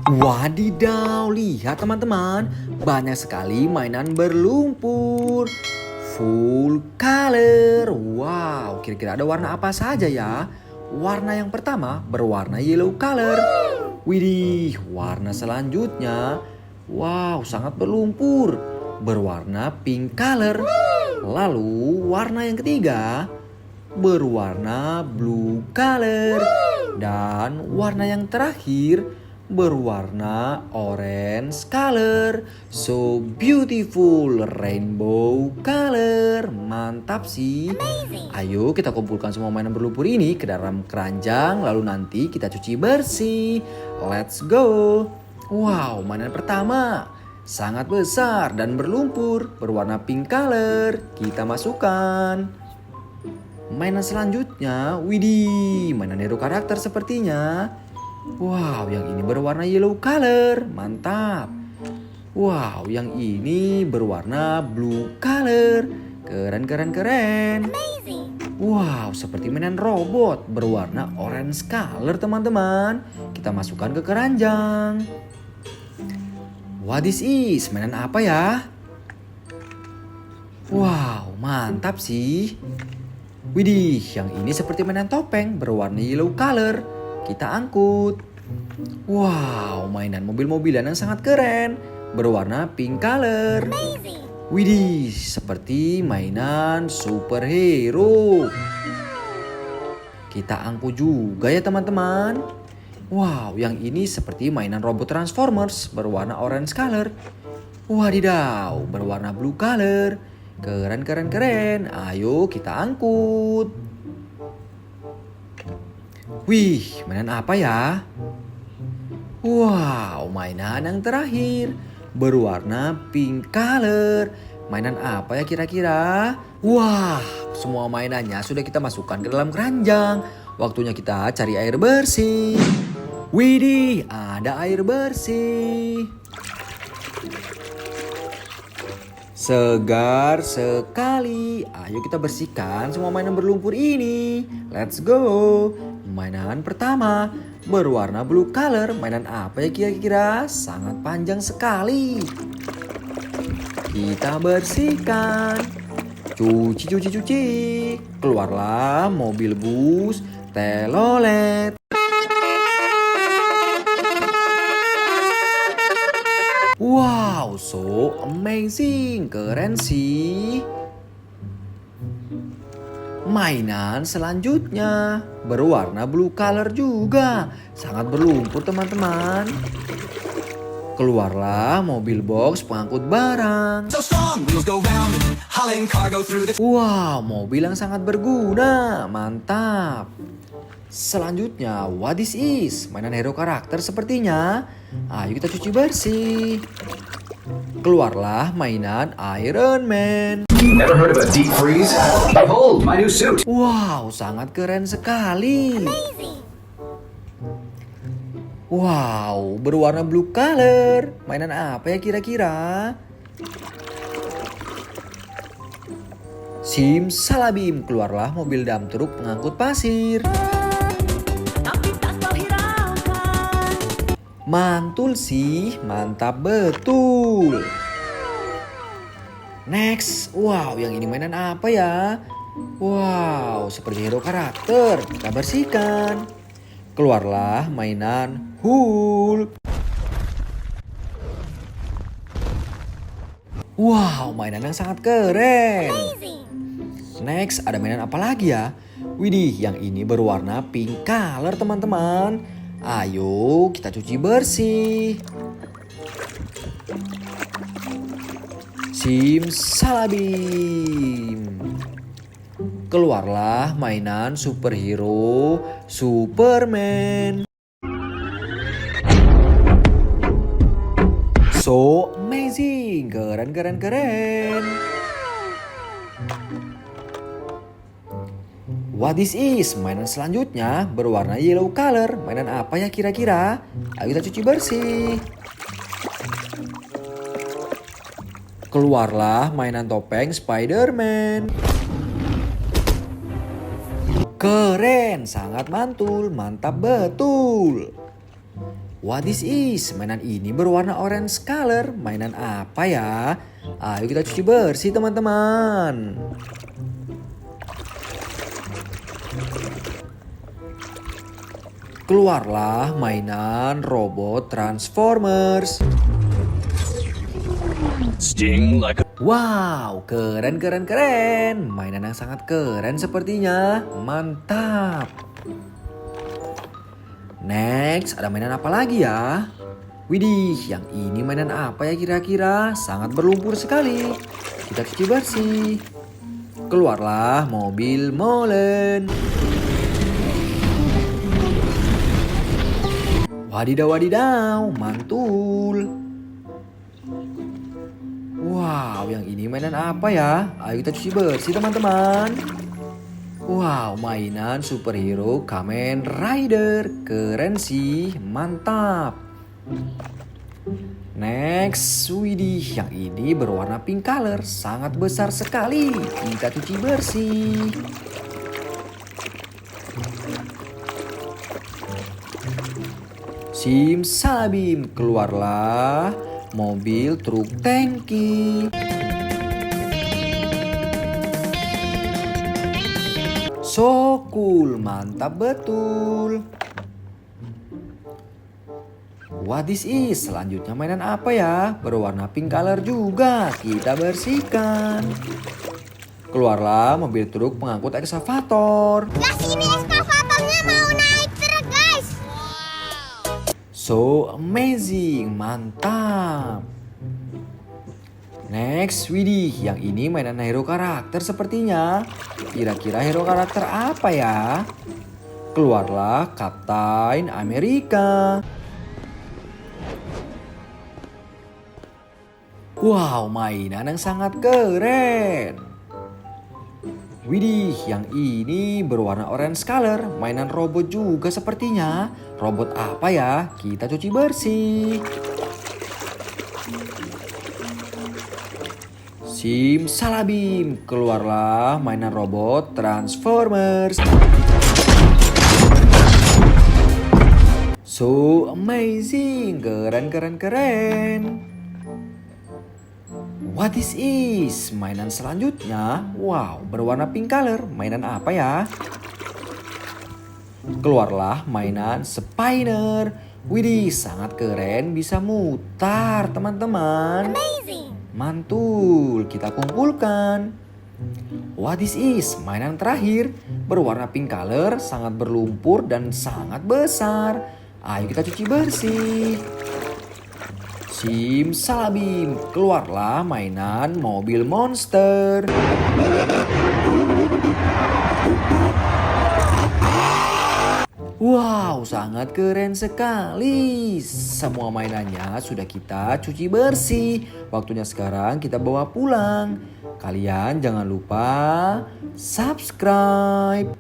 Wadidaw, lihat teman-teman, banyak sekali mainan berlumpur. Full color. Wow, kira-kira ada warna apa saja ya? Warna yang pertama berwarna yellow color. Widih, warna selanjutnya, wow, sangat berlumpur, berwarna pink color. Lalu warna yang ketiga berwarna blue color. Dan warna yang terakhir berwarna orange color. So beautiful, rainbow color. Mantap sih. Ayo kita kumpulkan semua mainan berlumpur ini ke dalam keranjang, lalu nanti kita cuci bersih. Let's go. Wow, mainan pertama sangat besar dan berlumpur, berwarna pink color. Kita masukkan. Mainan selanjutnya, widih, mainan hero karakter sepertinya. Wow, yang ini berwarna yellow color, mantap. Wow, yang ini berwarna blue color, keren keren keren. Wow, seperti mainan robot berwarna orange color teman-teman. Kita masukkan ke keranjang. What this is? Mainan apa ya? Wow, mantap sih. Widih, yang ini seperti mainan topeng berwarna yellow color. Kita angkut. Wow, mainan mobil-mobilan yang sangat keren berwarna pink color. Widih, seperti mainan superhero. Kita angkut juga ya teman-teman. Wow, yang ini seperti mainan robot Transformers berwarna orange color. Wadidaw, berwarna blue color. Keren keren keren. Ayo kita angkut. Wih, mainan apa ya? Wow, mainan yang terakhir berwarna pink color. Mainan apa ya kira-kira? Wah, semua mainannya sudah kita masukkan ke dalam keranjang. Waktunya kita cari air bersih. Widih, ada air bersih. Segar sekali. Ayo kita bersihkan semua mainan berlumpur ini. Let's go. Mainan pertama berwarna blue color. Mainan apa ya kira-kira? Sangat panjang sekali. Kita bersihkan. Cuci, cuci, cuci. Keluarlah mobil bus telolet. Wow, so amazing. Keren sih. Mainan selanjutnya berwarna blue color juga. Sangat berlumpur teman-teman. Keluarlah mobil box pengangkut barang. Wow, mobil yang sangat berguna. Mantap. Selanjutnya, what this is? Mainan hero karakter sepertinya. Ayo kita cuci bersih. Keluarlah mainan Iron Man. Never heard of a deep freeze? Behold, my new suit. Wow, sangat keren sekali. Wow, berwarna blue color. Mainan apa ya kira-kira? Simsalabim, keluarlah mobil dump truk pengangkut pasir. Mantul sih, mantap betul. Next, wow, yang ini mainan apa ya? Wow, seperti hero karakter. Kita bersihkan. Keluarlah mainan Hulk. Wow, mainan yang sangat keren. Next, ada mainan apa lagi ya? Widih, yang ini berwarna pink color teman-teman. Ayo kita cuci bersih. Simsalabim. Keluarlah mainan superhero Superman. So amazing. Keren keren keren. What this is? Mainan selanjutnya berwarna yellow color. Mainan apa ya kira-kira? Ayo kita cuci bersih. Keluarlah mainan topeng Spider-Man. Keren, sangat mantul, mantap betul. What this is? Mainan ini berwarna orange color. Mainan apa ya? Ayo kita cuci bersih teman-teman. Keluarlah mainan robot Transformers. Sting like a Wow, keren. Mainan yang sangat keren sepertinya. Mantap. Next, ada mainan apa lagi ya? Widih, yang ini mainan apa ya kira-kira? Sangat berlumpur sekali. Kita cuci bersih. Keluarlah mobil molen. Wadidaw, mantul. Wow, yang ini mainan apa ya? Ayo kita cuci bersih teman-teman. Wow, mainan superhero Kamen Rider. Keren sih, mantap. Next, widih, yang ini berwarna pink color. Sangat besar sekali. Kita cuci bersih. Simsalabim, keluarlah mobil truk tangki. So cool, mantap betul. What this is? Selanjutnya mainan apa ya? Berwarna pink color juga. Kita bersihkan. Keluarlah mobil truk pengangkut ekskavator. Guys, ini ekskavatornya mau naik truk, guys. So amazing, mantap. Next, widih, yang ini mainan hero karakter sepertinya. Kira-kira hero karakter apa ya? Keluarlah Captain America. Wow, mainan yang sangat keren. Widih, yang ini berwarna orange color. Mainan robot juga sepertinya. Robot apa ya? Kita cuci bersih. Simsalabim, keluarlah mainan robot Transformers. So amazing, keren. What this is? Mainan selanjutnya, wow, berwarna pink color. Mainan apa ya? Keluarlah mainan Spinner. Widih, sangat keren, bisa mutar teman-teman. Amazing. Mantul, kita kumpulkan. What this is? Mainan terakhir, berwarna pink color, sangat berlumpur dan sangat besar. Ayo kita cuci bersih. Simsalabim, keluarlah mainan mobil monster. Wow, sangat keren sekali. Semua mainannya sudah kita cuci bersih. Waktunya sekarang kita bawa pulang. Kalian jangan lupa subscribe.